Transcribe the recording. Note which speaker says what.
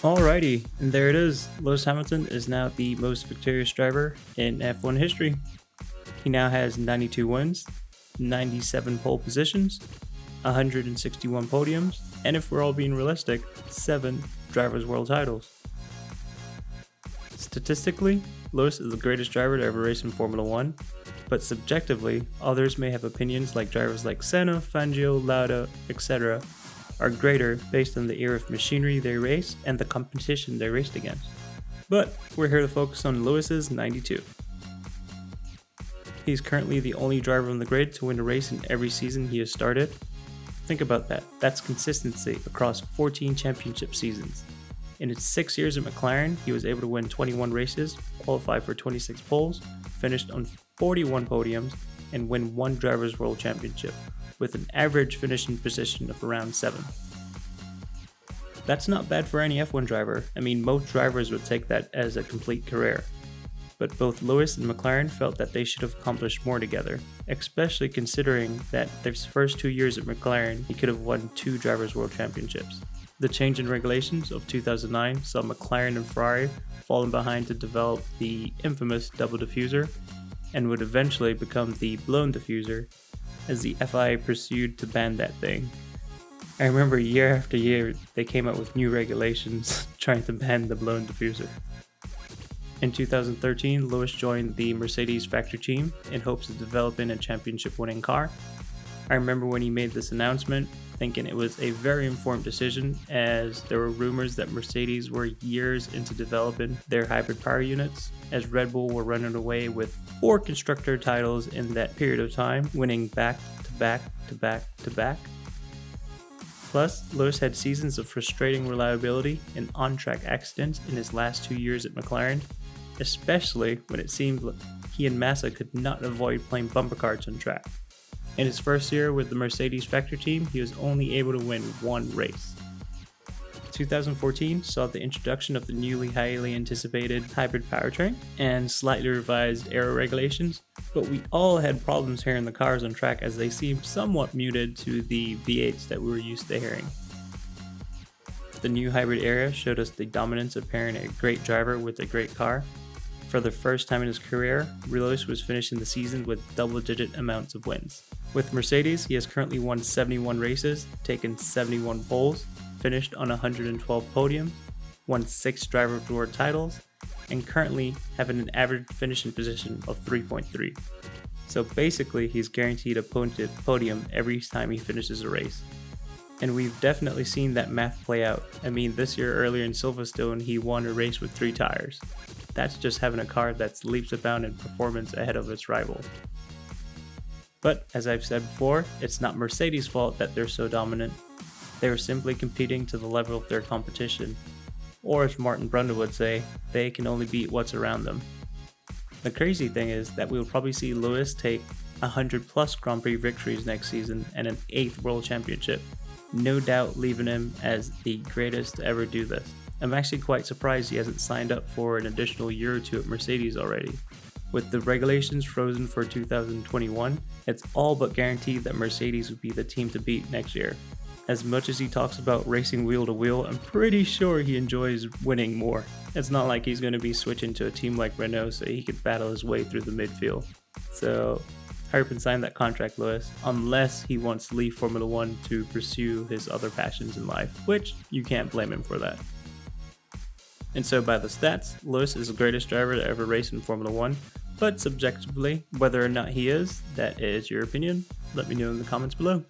Speaker 1: Alrighty, and there it is. Lewis Hamilton is now the most victorious driver in F1 history. He now has 92 wins, 97 pole positions, 161 podiums, and if we're all being realistic, 7 Drivers' World titles. Statistically, Lewis is the greatest driver to ever race in Formula 1, but subjectively, others may have opinions like drivers like Senna, Fangio, Lauda, etc. are greater based on the era of machinery they race and the competition they raced against. But we're here to focus on Lewis's 92. He's currently the only driver on the grid to win a race in every season he has started. Think about that. That's consistency across 14 championship seasons. In his 6 years at McLaren, he was able to win 21 races, qualify for 26 poles, finished on 41 podiums, and win 1 Drivers' World Championship, with an average finishing position of around 7. That's not bad for any F1 driver. I mean, most drivers would take that as a complete career. But both Lewis and McLaren felt that they should have accomplished more together, especially considering that their first 2 years at McLaren, he could have won 2 Drivers' World Championships. The change in regulations of 2009 saw McLaren and Ferrari falling behind to develop the infamous double diffuser, and would eventually become the blown diffuser, as the FIA pursued to ban that thing. I remember year after year they came out with new regulations trying to ban the blown diffuser. In 2013, Lewis joined the Mercedes factory team in hopes of developing a championship-winning car. I remember when he made this announcement, thinking it was a very informed decision, as there were rumors that Mercedes were years into developing their hybrid power units, as Red Bull were running away with 4 constructor titles in that period of time, winning back to back to back to back. Plus, Lewis had seasons of frustrating reliability and on-track accidents in his last 2 years at McLaren, especially when it seemed like he and Massa could not avoid playing bumper cars on track. In his first year with the Mercedes factory team, he was only able to win 1 race. 2014 saw the introduction of the newly highly anticipated hybrid powertrain and slightly revised aero regulations, but we all had problems hearing the cars on track as they seemed somewhat muted to the V8s that we were used to hearing. The new hybrid era showed us the dominance of pairing a great driver with a great car. For the first time in his career, Lewis was finishing the season with double-digit amounts of wins. With Mercedes, he has currently won 71 races, taken 71 poles, finished on 112 podiums, won 6 Drivers' World titles, and currently having an average finishing position of 3.3. So basically, he's guaranteed a podium every time he finishes a race. And we've definitely seen that math play out. I mean, this year earlier in Silverstone, he won a race with 3 tires. That's just having a car that's leaps and bounds in performance ahead of its rivals. But as I've said before, it's not Mercedes' fault that they're so dominant. They are simply competing to the level of their competition. Or as Martin Brundle would say, they can only beat what's around them. The crazy thing is that we will probably see Lewis take 100 plus Grand Prix victories next season and an 8th World Championship, no doubt leaving him as the greatest to ever do this. I'm actually quite surprised he hasn't signed up for an additional year or 2 at Mercedes already. With the regulations frozen for 2021, it's all but guaranteed that Mercedes would be the team to beat next year. As much as he talks about racing wheel to wheel, I'm pretty sure he enjoys winning more. It's not like he's going to be switching to a team like Renault so he could battle his way through the midfield. So, hurry up and sign that contract, Lewis, unless he wants to leave Formula 1 to pursue his other passions in life, which you can't blame him for that. And so by the stats, Lewis is the greatest driver to ever race in Formula 1, but subjectively, whether or not he is, that is your opinion. Let me know in the comments below.